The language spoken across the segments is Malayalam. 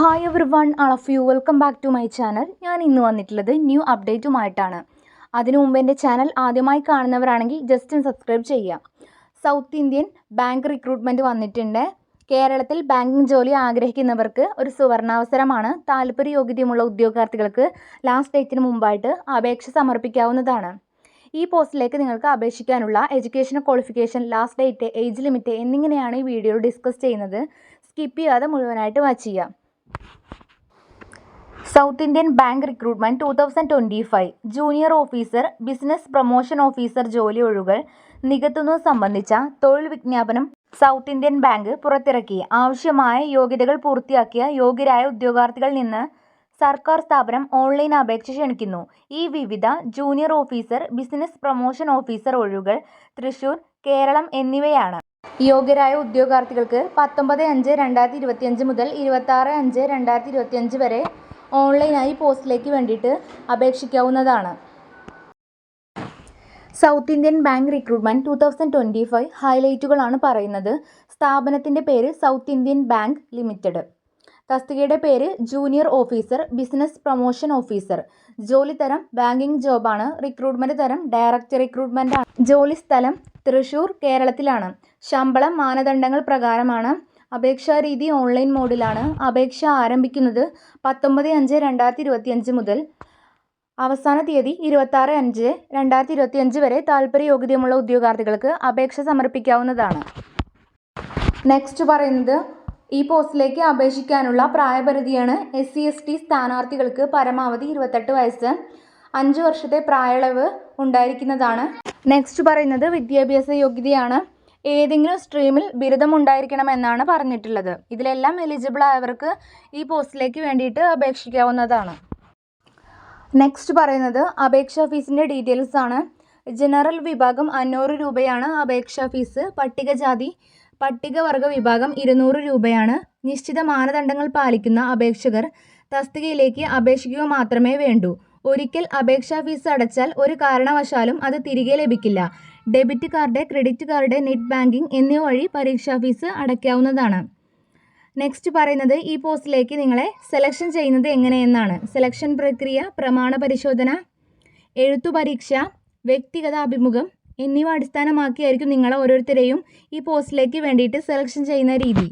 Hi everyone, all of you welcome back to my channel. ഞാൻ ഇന്ന് വന്നിട്ടുള്ളത് ന്യൂ അപ്ഡേറ്റുമായിട്ടാണ്. അതിനു മുമ്പ് എൻ്റെ ചാനൽ ആദ്യമായി കാണുന്നവരാണെങ്കിൽ ജസ്റ്റ് സബ്സ്ക്രൈബ് ചെയ്യുക. സൗത്ത് ഇന്ത്യൻ ബാങ്ക് റിക്രൂട്ട്മെൻറ്റ് വന്നിട്ടുണ്ട്. കേരളത്തിൽ ബാങ്കിങ് ജോലി ആഗ്രഹിക്കുന്നവർക്ക് ഒരു സുവർണാവസരമാണ്. താല്പര്യ യോഗ്യതയുമുള്ള ഉദ്യോഗാർത്ഥികൾക്ക് ലാസ്റ്റ് ഡേറ്റിന് മുമ്പായിട്ട് അപേക്ഷ സമർപ്പിക്കാവുന്നതാണ്. ഈ പോസ്റ്റിലേക്ക് നിങ്ങൾക്ക് അപേക്ഷിക്കാനുള്ള education qualification, last date, age limit എന്നിങ്ങനെയാണ് ഈ വീഡിയോയിൽ ഡിസ്കസ് ചെയ്യുന്നത്. സ്കിപ്പ് ചെയ്യാതെ മുഴുവനായിട്ട് വാച്ച് ചെയ്യുക. South Indian bank recruitment 2025 junior officer, business promotion officer ജോലി ഒഴിവുകൾ നികത്തുന്നത് സംബന്ധിച്ച തൊഴിൽ വിജ്ഞാപനം സൗത്ത് ഇന്ത്യൻ ബാങ്ക് പുറത്തിറക്കി. ആവശ്യമായ യോഗ്യതകൾ പൂർത്തിയാക്കിയ യോഗ്യരായ ഉദ്യോഗാർത്ഥികളിൽ നിന്ന് സർക്കാർ സ്ഥാപനം ഓൺലൈൻ അപേക്ഷ ക്ഷണിക്കുന്നു. ഈ വിവിധ junior officer, business promotion officer ഒഴിവുകൾ തൃശൂർ, കേരളം എന്നിവയാണ്. യോഗ്യരായ ഉദ്യോഗാർത്ഥികൾക്ക് 19/5/2025 മുതൽ 26/5/2025 വരെ ഓൺലൈനായി പോസ്റ്റിലേക്ക് വേണ്ടിയിട്ട് അപേക്ഷിക്കാവുന്നതാണ്. സൗത്ത് ഇന്ത്യൻ ബാങ്ക് റിക്രൂട്ട്മെൻറ്റ് 2025 ഹൈലൈറ്റുകളാണ് പറയുന്നത്. സ്ഥാപനത്തിൻ്റെ പേര് സൗത്ത് ഇന്ത്യൻ ബാങ്ക് ലിമിറ്റഡ്. തസ്തികയുടെ പേര് junior officer, business promotion officer. ജോലി തരം ബാങ്കിങ് ജോബാണ്. റിക്രൂട്ട്മെൻറ്റ് തരം ഡയറക്റ്റ് റിക്രൂട്ട്മെൻ്റ് ആണ്. ജോലി സ്ഥലം തൃശൂർ, കേരളത്തിലാണ്. ശമ്പളം മാനദണ്ഡങ്ങൾ പ്രകാരമാണ്. അപേക്ഷാ രീതി ഓൺലൈൻ മോഡിലാണ്. അപേക്ഷ ആരംഭിക്കുന്നത് 19/5/2025 മുതൽ. അവസാന തീയതി 26/5/2025 വരെ. താല്പര്യ യോഗ്യതയുമുള്ള ഉദ്യോഗാർത്ഥികൾക്ക് അപേക്ഷ സമർപ്പിക്കാവുന്നതാണ്. നെക്സ്റ്റ് പറയുന്നത് ഈ പോസ്റ്റിലേക്ക് അപേക്ഷിക്കാനുള്ള പ്രായപരിധിയാണ്. SC/ST സ്ഥാനാർത്ഥികൾക്ക് പരമാവധി 28 വയസ്സ്, 5 വർഷത്തെ പ്രായളവ് ഉണ്ടായിരിക്കുന്നതാണ്. നെക്സ്റ്റ് പറയുന്നത് വിദ്യാഭ്യാസ യോഗ്യതയാണ്. ഏതെങ്കിലും സ്ട്രീമിൽ ബിരുദം ഉണ്ടായിരിക്കണമെന്നാണ് പറഞ്ഞിട്ടുള്ളത്. ഇതിലെല്ലാം എലിജിബിൾ ആയവർക്ക് ഈ പോസ്റ്റിലേക്ക് വേണ്ടിയിട്ട് അപേക്ഷിക്കാവുന്നതാണ്. നെക്സ്റ്റ് പറയുന്നത് അപേക്ഷാ ഫീസിൻ്റെ ഡീറ്റെയിൽസ് ആണ്. ജനറൽ വിഭാഗം 500 രൂപയാണ് അപേക്ഷാ ഫീസ്. പട്ടികജാതി പട്ടികവർഗ വിഭാഗം 200 രൂപയാണ്. നിശ്ചിത മാനദണ്ഡങ്ങൾ പാലിക്കുന്ന അപേക്ഷകർ തസ്തികയിലേക്ക് അപേക്ഷിക്കുക മാത്രമേ വേണ്ടൂ. ഒരിക്കൽ അപേക്ഷാ ഫീസ് അടച്ചാൽ ഒരു കാരണവശാലും അത് തിരികെ ലഭിക്കില്ല. Debit card, credit card, net banking എന്നിവ വഴി പരീക്ഷാ ഫീസ് അടയ്ക്കാവുന്നതാണ്. നെക്സ്റ്റ് പറയുന്നത് ഈ പോസ്റ്റിലേക്ക് നിങ്ങളെ സെലക്ഷൻ ചെയ്യുന്നത് എങ്ങനെയെന്നാണ്. സെലക്ഷൻ പ്രക്രിയ, പ്രമാണ പരിശോധന, എഴുത്തു പരീക്ഷ, വ്യക്തിഗത അഭിമുഖം എന്നിവ അടിസ്ഥാനമാക്കിയായിരിക്കും നിങ്ങളെ ഓരോരുത്തരെയും ഈ പോസ്റ്റിലേക്ക് വേണ്ടിയിട്ട് സെലക്ഷൻ ചെയ്യുന്ന രീതി.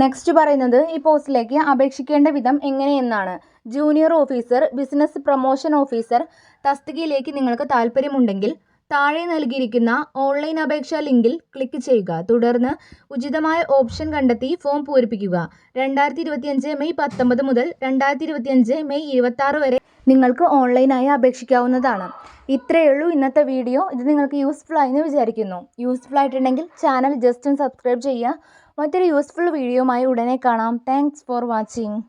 നെക്സ്റ്റ് പറയുന്നത് ഈ പോസ്റ്റിലേക്ക് അപേക്ഷിക്കേണ്ട വിധം എങ്ങനെയെന്നാണ്. Junior officer, business promotion officer തസ്തികയിലേക്ക് നിങ്ങൾക്ക് താല്പര്യമുണ്ടെങ്കിൽ താഴെ നൽകിയിരിക്കുന്ന ഓൺലൈൻ അപേക്ഷാ ലിങ്കിൽ ക്ലിക്ക് ചെയ്യുക. തുടർന്ന് ഉചിതമായ ഓപ്ഷൻ കണ്ടെത്തി ഫോം പൂരിപ്പിക്കുക. 2025 മെയ് 19 മുതൽ 2025 മെയ് 26 വരെ നിങ്ങൾക്ക് ഓൺലൈനായി അപേക്ഷിക്കാവുന്നതാണ്. ഇത്രയേ ഉള്ളൂ ഇന്നത്തെ വീഡിയോ. ഇത് നിങ്ങൾക്ക് യൂസ്ഫുൾ ആയെന്ന് വിചാരിക്കുന്നു. യൂസ്ഫുൾ ആയിട്ടുണ്ടെങ്കിൽ ചാനൽ ജസ്റ്റ് സബ്സ്ക്രൈബ് ചെയ്യുക. മറ്റൊരു യൂസ്ഫുൾ വീഡിയോയുമായി ഉടനെ കാണാം. Thanks for watching.